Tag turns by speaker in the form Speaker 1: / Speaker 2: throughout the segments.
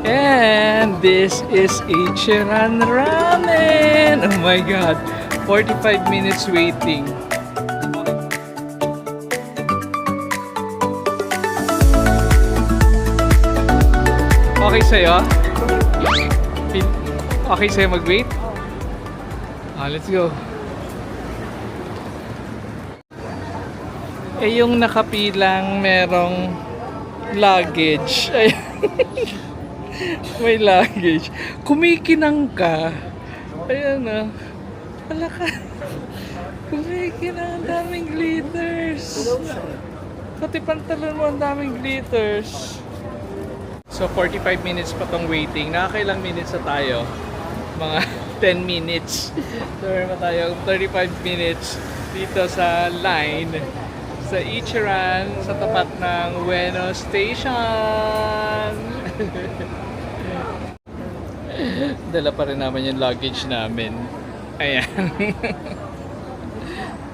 Speaker 1: And this is Ichiran Ramen. Oh my god. 45 minutes waiting. Okay sa'yo? Okay sa'yo mag-wait? Let's go. Eh yung nakapilang merong luggage. Ayan. May luggage. Kumikinang ka. Ayan na. Wala ka. Kumikinang. Ang daming glitters. Pati pantalon mo ang daming glitters. So 45 minutes pa tong waiting. Nakakailang minutes na tayo? Mga 10 minutes. So meron pa tayo 35 minutes dito sa line sa Ichiran sa tapat ng Ueno Station. Dala pa rin naman yung luggage namin. Ayan.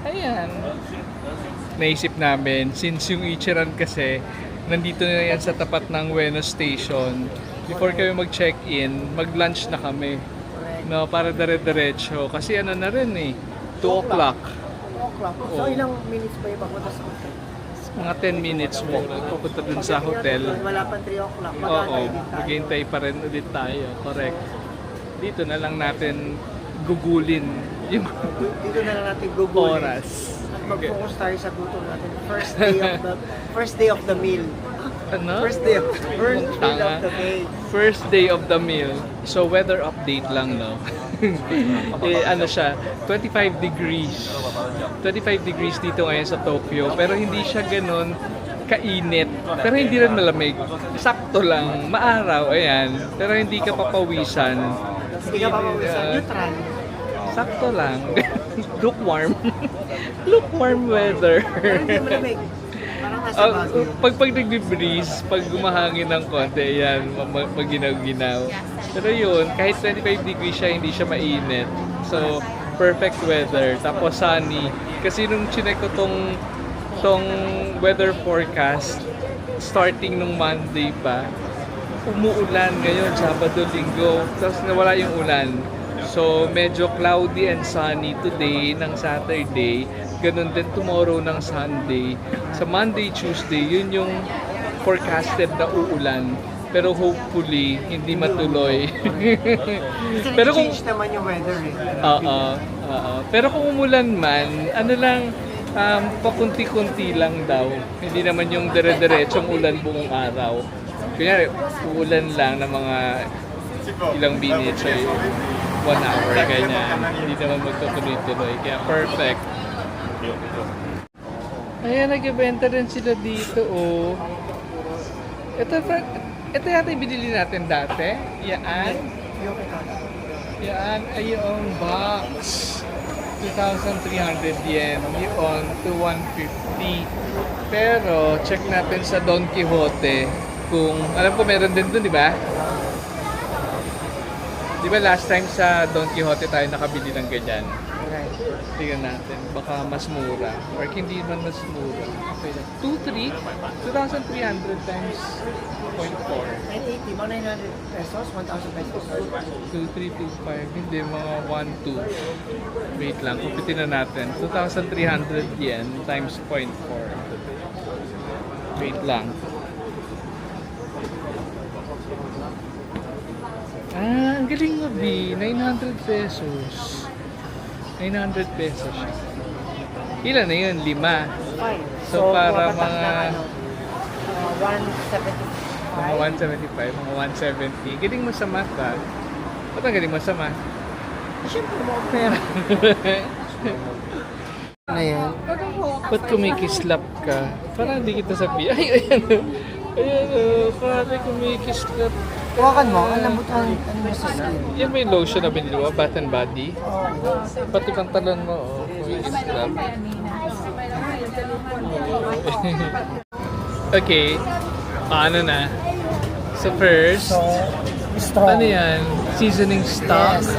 Speaker 1: Ayan. Naisip namin, since yung Ichiran kasi nandito na yan sa tapat ng Ueno Station, before kami mag-check-in, mag-lunch na kami. No, para dire-diretso. Kasi ano na rin eh, 2 o'clock.
Speaker 2: 2 o'clock. So ilang minutes pa yung papunta sa hotel?
Speaker 1: Mga 10 minutes walk papunta dun sa hotel.
Speaker 2: Wala pa 3 o'clock.
Speaker 1: Oo, maghihintay pa rin ulit tayo. Correct. Dito na lang natin gugulin yung
Speaker 2: Dito na lang natin gugulin.
Speaker 1: oras.
Speaker 2: Mag-focus tayo sa gutom natin. First day of the meal.
Speaker 1: Ano?
Speaker 2: First day of the meal.
Speaker 1: First day of the meal. So weather update lang, no? Ano siya, 25 degrees. 25 degrees dito ngayon sa Tokyo, pero hindi siya ganun kainit. Pero hindi rin malamig. Sakto lang, maaraw, ayan. Pero hindi ka papawisan.
Speaker 2: Hindi ka papawisan. Neutral.
Speaker 1: Sakto lang. Lukewarm. Lukewarm weather.
Speaker 2: Pero hindi malamig. Parang nasa Baguio.
Speaker 1: Pag nagbe-breeze, pag gumahangin ng konti, yan, maginaw-ginaw. Pero yun, kahit 25 degrees siya, hindi siya mainit. So, perfect weather. Tapos sunny. Kasi nung chinek ko tong weather forecast, starting nung Monday pa, umuulan ngayon, Sabado, Linggo. Tapos nawala yung ulan. So, medyo cloudy and sunny today ng Saturday. Ganun din tomorrow ng Sunday. Sa Monday, Tuesday, yun yung forecasted na uulan. Pero hopefully, hindi matuloy. Pero kung
Speaker 2: change naman yung weather eh.
Speaker 1: Pero kung umulan man, ano lang, pakunti-kunti lang daw. Hindi naman yung dire-diretsong ulan buong araw. Kunyari, uulan lang ng mga ilang minutes or 1 hour, ganyan. Hindi naman magtutuloy-tuloy. Kaya perfect. Ayan, nag-ibenta rin sila dito, oh. Ito yata yung binili natin dati. Yan. Yan ay yung box. 2,300 yen. Yun, to 150. Pero, check natin sa Don Quixote. Kung, alam ko meron din dun, di ba? Di ba last time sa Don Quixote tayo nakabili ng ganyan?
Speaker 2: Right.
Speaker 1: Tingnan natin. Baka mas mura. Or hindi man mas mura. Okay lang. 2,300 times 0.4.
Speaker 2: 980, mga 900 pesos, 1,000 pesos.
Speaker 1: 2,325. Hindi, mga 1,2. Wait lang. Kupitin na natin. 2,300 yen times 0.4. Wait lang. Ang galing mo, B. 900 pesos. 900 pesos siya. Ilan na yun? 5.
Speaker 2: Fine.
Speaker 1: So, para
Speaker 2: patak
Speaker 1: mga...
Speaker 2: ng 175.
Speaker 1: Mga 175, mga 170. Galing mo sa math, ha? Ba't ang galing mo sa math?
Speaker 2: Siyempre mo ang
Speaker 1: Pera.
Speaker 2: Ano yan?
Speaker 1: Ba't kumikislap ka? Parang hindi kita sabi. Ay, ayan. Ayan, parang kumikislap.
Speaker 2: Hawakan mo, ang lambot ang ano mo sa skin.
Speaker 1: Yan may lotion na binili mo, Bath and Body.
Speaker 2: Oh.
Speaker 1: Pati pantalon mo, oh, kumikislap. Okay, paano na? So first,
Speaker 2: Strong.
Speaker 1: ano yan? Seasoning stock.
Speaker 2: Yes.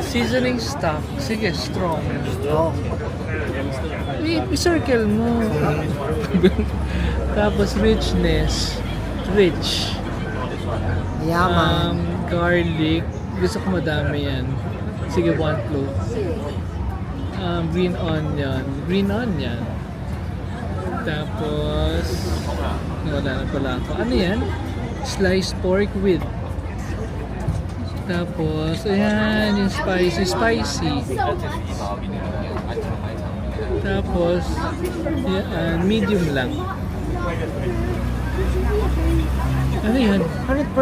Speaker 1: Seasoning stock. Sige, strong.
Speaker 2: Strong.
Speaker 1: I-circle mo. Tapos richness. Rich.
Speaker 2: Yaman.
Speaker 1: Garlic. Gusto ko madami yan. Sige, 1 clove. Green onion. Green onion. Tapos, wala na pala ako. Ano yan? Sliced pork with. Tapos, ayan, yung spicy. Tapos, yan, medium lang. Ano yan?
Speaker 2: 100%.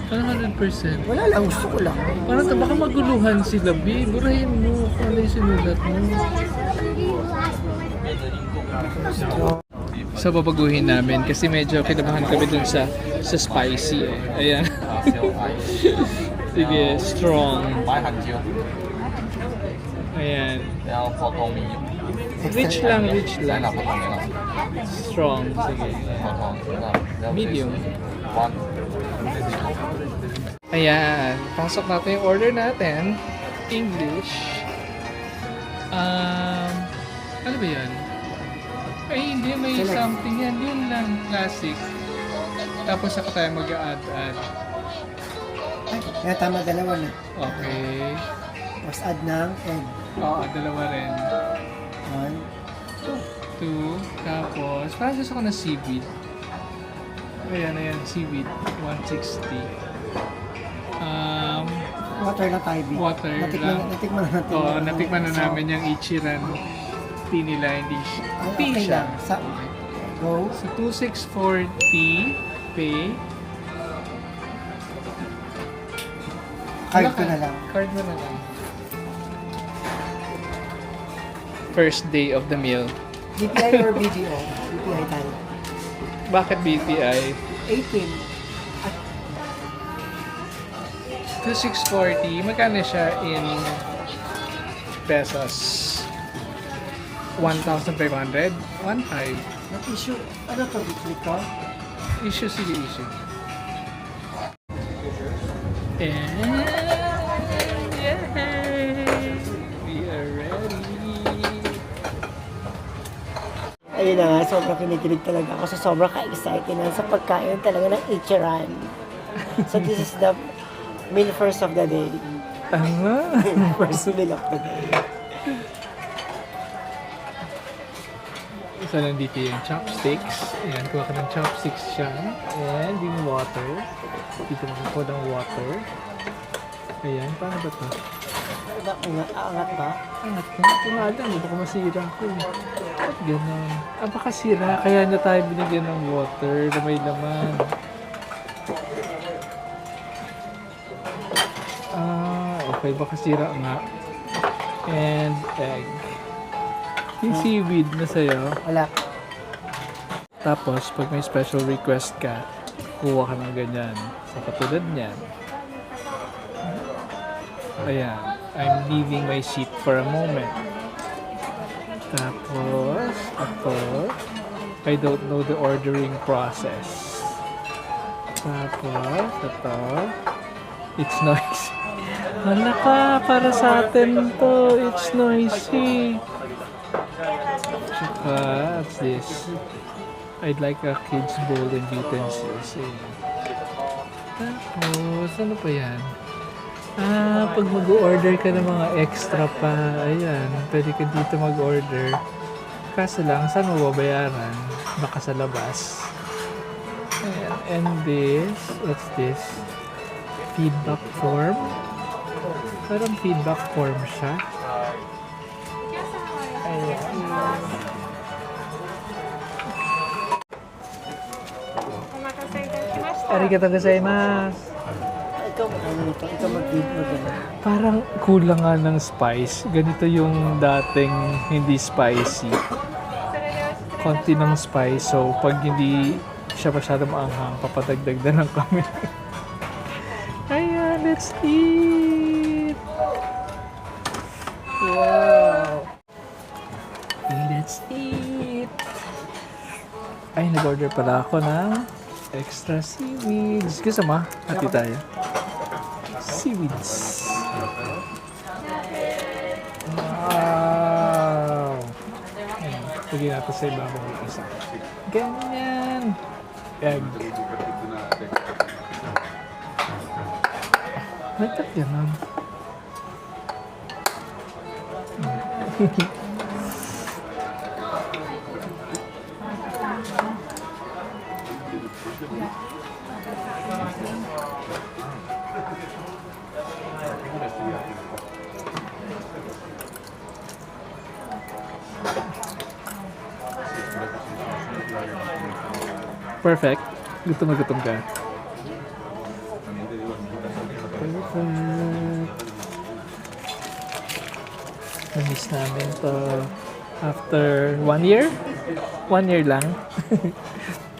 Speaker 1: Parang 100%.
Speaker 2: Wala lang, gusto ko lang.
Speaker 1: Parang baka maguluhan sila, B. Burahin mo kung ano yung sinulat mo. So, babaguhin namin kasi medyo kinabahan kami dun sa spicy eh. Ayan. Sige, strong. Ayan. Rich lang. Strong. Sige. Medium. Ayan. Pasok natin yung order natin. English. Ano ba yan? Ay, hindi. May
Speaker 2: Select.
Speaker 1: something yan. Yun lang. Classic. Tapos saka tayo mag-add.
Speaker 2: Ay, kaya tama, dalawa na.
Speaker 1: Okay.
Speaker 2: Tapos add ng egg.
Speaker 1: Oo, dalawa rin.
Speaker 2: 1.
Speaker 1: 2. Tapos, parang gusto ko na seaweed. Ayan. Seaweed. 160.
Speaker 2: Water na tayo, B.
Speaker 1: Water lang.
Speaker 2: Natikman na natin.
Speaker 1: Oo, natikman na namin yung Ichiran tea nila. Hindi tea
Speaker 2: Okay
Speaker 1: siya.
Speaker 2: lang. Go.
Speaker 1: So, 2,640 pay.
Speaker 2: Card ko na lang.
Speaker 1: Card mo na lang. First day of the meal.
Speaker 2: BPI or BDO? BPI tayo.
Speaker 1: Bakit BPI?
Speaker 2: 18.
Speaker 1: 2,640. Magkano siya in pesos? 1,500? 1,500.
Speaker 2: Nag-issue. Ano to? Click ko?
Speaker 1: Issue. And yay! We are ready.
Speaker 2: Ayun na nga, sobrang kinikilig talaga ako. So, sobrang ka-excited na sa pagkain talaga ng Ichiran. So, this is the meal first of the day.
Speaker 1: Tama.
Speaker 2: First meal of the day.
Speaker 1: So, nandito yung chopsticks. Ayan, kuha ka ng chopsticks siya. And yung water. Dito makakuha ng water. Ayan, paano ba ito?
Speaker 2: Angat ba?
Speaker 1: Angat na. Tumalan, baka masira ko. Ba't ganun? Baka sira. Kaya na tayo binigyan ng water na may laman. Okay. Baka sira nga. And egg. Yung seaweed na sa'yo.
Speaker 2: Wala.
Speaker 1: Tapos, pag may special request ka, kuha ka ng ganyan. So, katulad niyan. Ayan. I'm leaving my seat for a moment. Tapos, ito. I don't know the ordering process. Tapos, ito. It's noisy. Wala ka, para sa atin to. It's noisy. Tsaka, what's this? I'd like a kid's bowl and utensils. Tapos, ano pa yan? Pag mag-order ka ng mga extra pa, ayan, pwede ka dito mag-order. Kaso lang, saan mo babayaran? Baka sa labas. Ayan. And this, what's this? Feedback form. Parang feedback form siya. Ayan. Arigatou gozaimasu.
Speaker 2: Ikaw mag-give mo din.
Speaker 1: Parang kulang nga ng spice. Ganito yung dating hindi spicy. Konti ng spice. So, pag hindi siya masyadong maanghang, papadagdag na lang kami. Ayan, let's eat! Wow! Let's eat! Ay, nag-order pala ako ng extra seaweeds. Gusto mo? Hati tayo. Seaweeds. Wow! Ayan, lagyan natin sa ibabaw ng isa. Ganyan! Egg. Bakit ganun? Perfect. Gutom na gutom ka. Perfect. Na-miss namin to after 1 year? 1 year lang.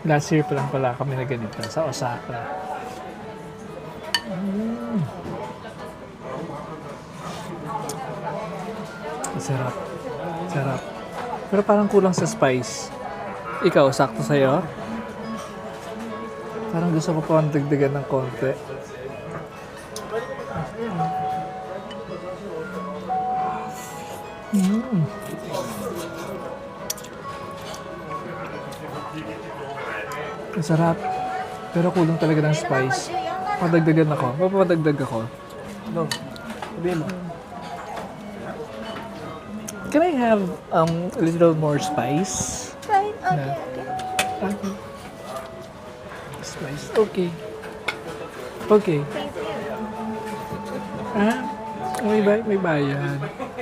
Speaker 1: Last year pa lang pala kami na ganito sa Osaka. Sarap. Sarap. Pero parang kulang sa spice. Ikaw, sakto sa'yo? Parang gusto ko pa dagdagan ng konti. Masarap. Pero kulang talaga ng spice. Padagdagan ako. Mapapadagdag ako.
Speaker 2: No. Sabihin mo.
Speaker 1: Can I have a little more spice?
Speaker 3: Right? Okay,
Speaker 1: Yeah.
Speaker 3: okay.
Speaker 1: Okay. Spice. Okay. Okay.
Speaker 3: Thank you.
Speaker 1: Ah, may bayad.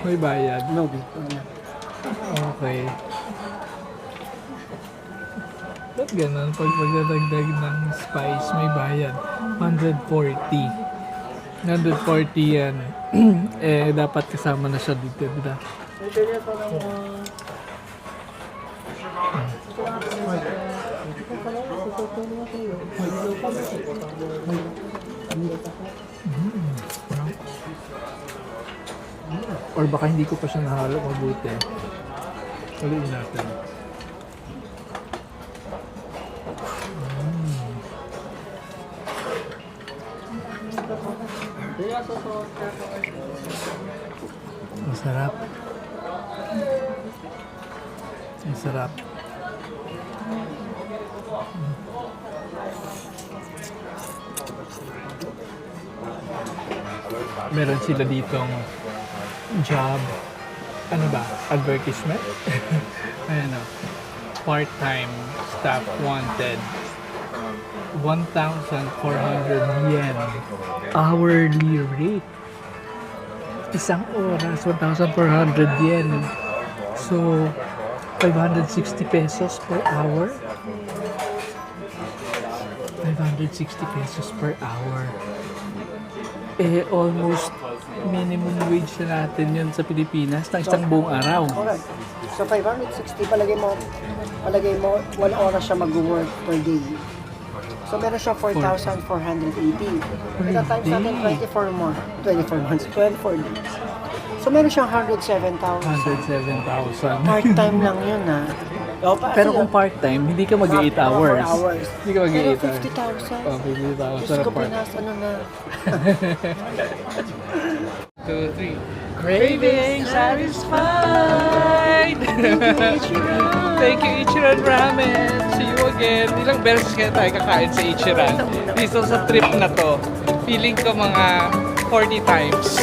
Speaker 1: May bayad.
Speaker 2: No.
Speaker 1: Okay. Ba't ganun? Pag magdadagdag ng spice, may bayad. 140. 140 yan. Eh, dapat kasama na siya dito, di ba? Or baka hindi ko pa siya nahalo mabuti. Ulitin natin. Masarap. Masarap. Meron sila ditong job. Ano ba? Advertisement? Ayan o. Part-time staff wanted. 1,400 yen. Hourly rate. Isang oras, 1,400 yen. So, 560 pesos per hour. 560 pesos per hour. Eh, almost minimum wage na natin yun sa Pilipinas na isang buong araw.
Speaker 2: Alright. So 560, palagay mo 1 oras siya mag-work per day. So meron siya 4,480. Ito times natin 24 months, 24 days. So meron siyang 107,000.
Speaker 1: 107,000.
Speaker 2: Part-time lang yun ha.
Speaker 1: Pero kung part-time, hindi ka mag-8 hours. Hindi ka mag-8
Speaker 2: Pero
Speaker 1: hours.
Speaker 2: 50,000.
Speaker 1: Oh, 50,000
Speaker 2: Diyos
Speaker 1: na
Speaker 2: ko,
Speaker 1: part.
Speaker 2: pinas, ano na.
Speaker 1: 2, 3. Craving satisfied! Thank you, Ichiran Ramen! See you again! Ilang beses kaya tayo kakain sa Ichiran? Dito sa trip na to, feeling ko mga 40 times.